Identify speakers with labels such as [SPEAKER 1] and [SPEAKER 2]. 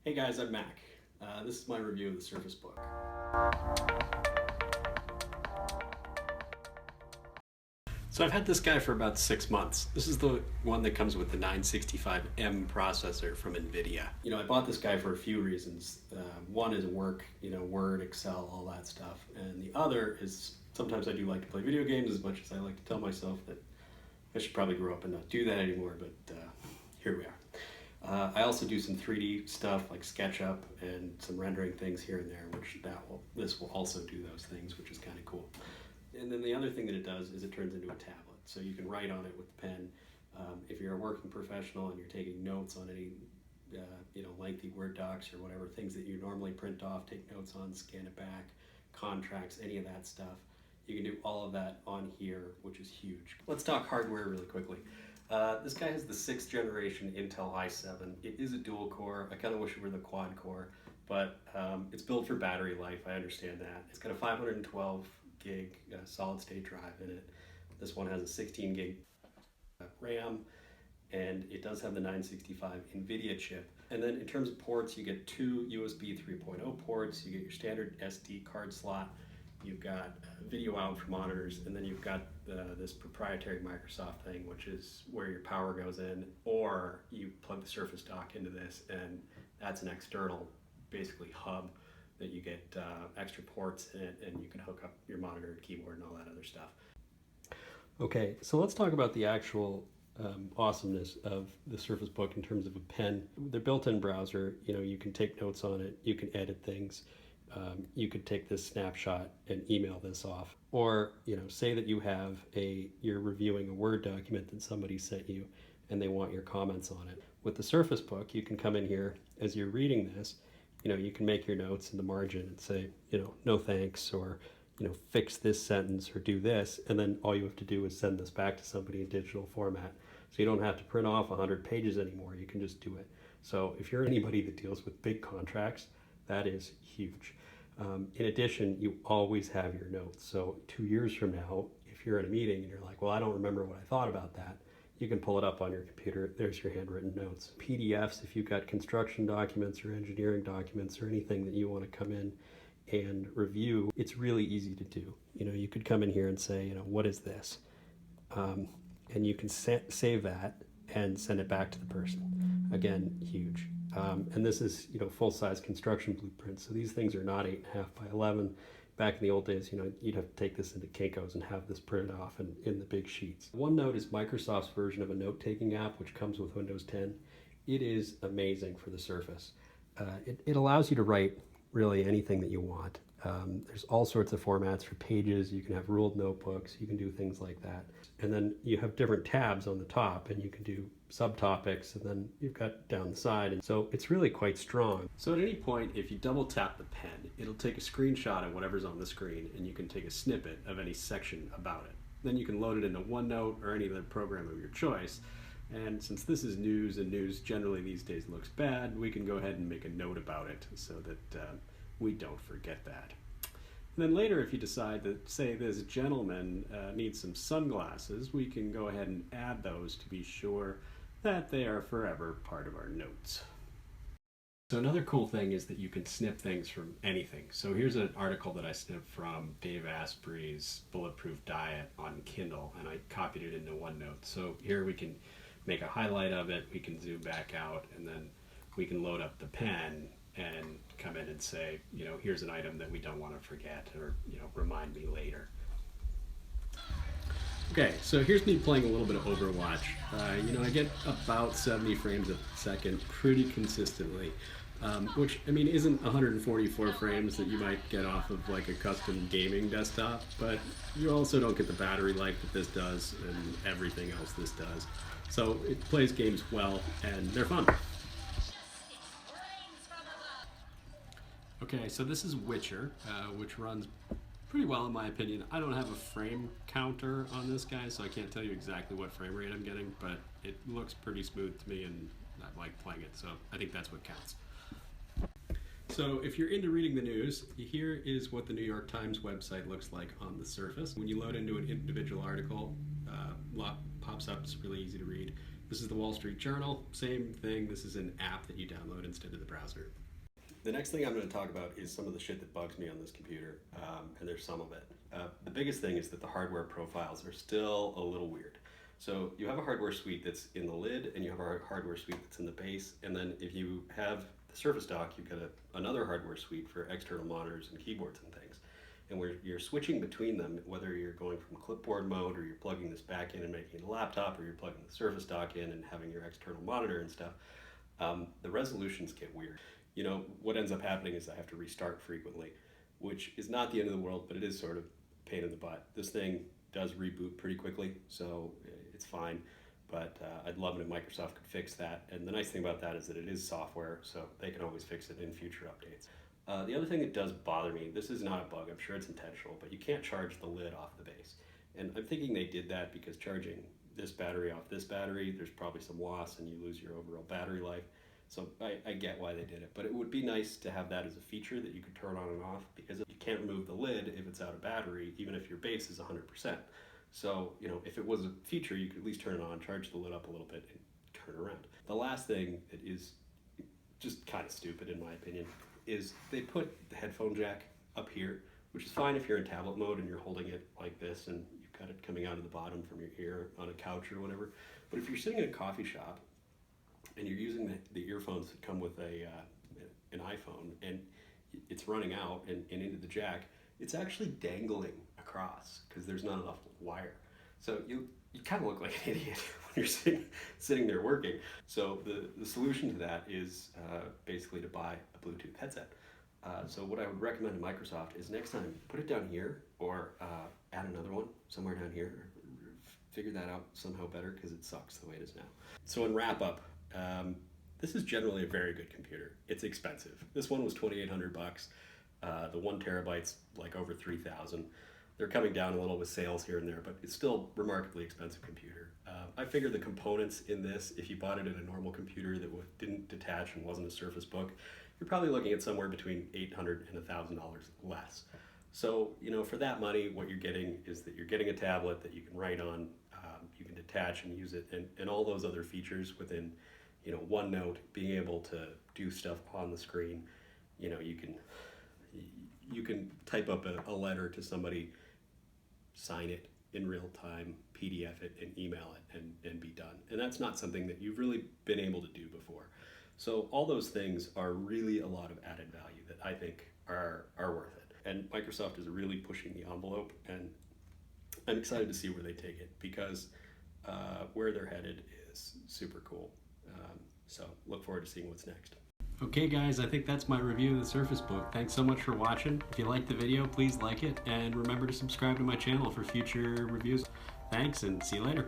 [SPEAKER 1] Hey guys, I'm Mac. This is my review of the Surface Book. So I've had this guy for about 6 months. This is the one that comes with the 965M processor from NVIDIA. I bought this guy for a few reasons. One is work, Word, Excel, all that stuff. And the other is sometimes I do like to play video games as much as I like to tell myself that I should probably grow up and not do that anymore, but here we are. I also do some 3D stuff like SketchUp and some rendering things here and there, which this will also do those things, which is kind of cool. And then the other thing that it does is it turns into a tablet. So you can write on it with the pen. If you're a working professional and you're taking notes on any lengthy Word docs or whatever, things that you normally print off, take notes on, scan it back, contracts, any of that stuff, you can do all of that on here, which is huge. Let's talk hardware really quickly. This guy has the 6th generation Intel i7. It is a dual core. I kind of wish it were the quad core, but it's built for battery life. I understand that. It's got a 512 gig solid state drive in it. This one has a 16 gig RAM, and it does have the 965 NVIDIA chip. And then in terms of ports, you get 2 USB 3.0 ports. You get your standard SD card slot. You've got video out for monitors, and then you've got this proprietary Microsoft thing, which is where your power goes in, or you plug the Surface Dock into this, and that's an external, basically, hub that you get extra ports in it, and you can hook up your monitor, keyboard, and all that other stuff. Okay, so let's talk about the actual awesomeness of the Surface Book in terms of a pen. The built-in browser, you can take notes on it, you can edit things. You could take this snapshot and email this off, or say that you're reviewing a Word document that somebody sent you and they want your comments on it. With the Surface Book, you can come in here as you're reading this. You can make your notes in the margin and say, no thanks, or fix this sentence or do this, and then all you have to do is send this back to somebody in digital format. So you don't have to print off 100 pages anymore. You can just do it. So if you're anybody that deals with big contracts, that is huge. In addition, you always have your notes. So 2 years from now, if you're in a meeting and you're like, well, I don't remember what I thought about that, you can pull it up on your computer. There's your handwritten notes. PDFs, if you've got construction documents or engineering documents or anything that you want to come in and review, it's really easy to do. You could come in here and say, what is this? And you can save that and send it back to the person. Again, huge. And this is, full-size construction blueprints. So these things are not 8.5 by 11. Back in the old days, you'd have to take this into Kinko's and have this printed off in the big sheets. OneNote is Microsoft's version of a note-taking app, which comes with Windows 10. It is amazing for the Surface. It allows you to write really anything that you want. There's all sorts of formats for pages. You can have ruled notebooks. You can do things like that. And then you have different tabs on the top, and you can do subtopics, and then you've got down the side. And so it's really quite strong. So at any point, if you double tap the pen, it'll take a screenshot of whatever's on the screen, and you can take a snippet of any section about it. Then you can load it into OneNote or any other program of your choice. And since this is news, and news generally these days looks bad, we can go ahead and make a note about it so that we don't forget that. And then later, if you decide that, say, this gentleman needs some sunglasses, we can go ahead and add those to be sure that they are forever part of our notes. So another cool thing is that you can snip things from anything. So here's an article that I snipped from Dave Asprey's Bulletproof Diet on Kindle, and I copied it into OneNote. So here we can make a highlight of it, we can zoom back out, and then we can load up the pen and come in and say, here's an item that we don't want to forget, or, remind me later. Okay, so here's me playing a little bit of Overwatch. I get about 70 frames a second pretty consistently, which, isn't 144 frames that you might get off of like a custom gaming desktop, but you also don't get the battery life that this does and everything else this does. So it plays games well, and they're fun. Okay, so this is Witcher, which runs pretty well in my opinion. I don't have a frame counter on this guy, so I can't tell you exactly what frame rate I'm getting, but it looks pretty smooth to me, and I like playing it, so I think that's what counts. So if you're into reading the news, here is what the New York Times website looks like on the Surface. When you load into an individual article, pops up, it's really easy to read. This is the Wall Street Journal, same thing. This is an app that you download instead of the browser. The next thing I'm going to talk about is some of the shit that bugs me on this computer, and there's some of it. The biggest thing is that the hardware profiles are still a little weird. So you have a hardware suite that's in the lid, and you have a hardware suite that's in the base, and then if you have the Surface Dock, you've got another hardware suite for external monitors and keyboards and things. And where you're switching between them, whether you're going from clipboard mode, or you're plugging this back in and making it a laptop, or you're plugging the Surface Dock in and having your external monitor and stuff, the resolutions get weird. You know, what ends up happening is I have to restart frequently, which is not the end of the world, but it is sort of a pain in the butt. This thing does reboot pretty quickly, so it's fine, but I'd love it if Microsoft could fix that. And the nice thing about that is that it is software, so they can always fix it in future updates. The other thing that does bother me, this is not a bug, I'm sure it's intentional, but you can't charge the lid off the base. And I'm thinking they did that because charging this battery off this battery, there's probably some loss and you lose your overall battery life. So I get why they did it, but it would be nice to have that as a feature that you could turn on and off, because you can't remove the lid if it's out of battery, even if your base is 100%. So, you know, if it was a feature, you could at least turn it on, charge the lid up a little bit, and turn it around. The last thing that is just kind of stupid in my opinion is they put the headphone jack up here, which is fine if you're in tablet mode and you're holding it like this and you've got it coming out of the bottom from your ear on a couch or whatever. But if you're sitting in a coffee shop and you're using the earphones that come with an iPhone and it's running out and into the jack, it's actually dangling across because there's not enough wire. So you kind of look like an idiot when you're sitting there working. So the solution to that is basically to buy a Bluetooth headset. So what I would recommend to Microsoft is next time, put it down here or add another one somewhere down here. Figure that out somehow better because it sucks the way it is now. So in wrap up, this is generally a very good computer. It's expensive. This one was $2,800. The 1 terabyte's like over 3,000. They're coming down a little with sales here and there, but it's still a remarkably expensive computer. I figure the components in this, if you bought it in a normal computer that didn't detach and wasn't a Surface Book, you're probably looking at somewhere between $800 and $1,000 less. So, you know, for that money, what you're getting is that you're getting a tablet that you can write on, you can detach and use it, and all those other features within, you know, OneNote, being able to do stuff on the screen. You know, you can type up a letter to somebody, sign it in real time, PDF it, and email it, and be done. And that's not something that you've really been able to do before. So all those things are really a lot of added value that I think are worth it. And Microsoft is really pushing the envelope, and I'm excited to see where they take it, because where they're headed is super cool. So look forward to seeing what's next. Okay guys, I think that's my review of the Surface Book. Thanks so much for watching. If you liked the video, please like it, and remember to subscribe to my channel for future reviews. Thanks, and see you later.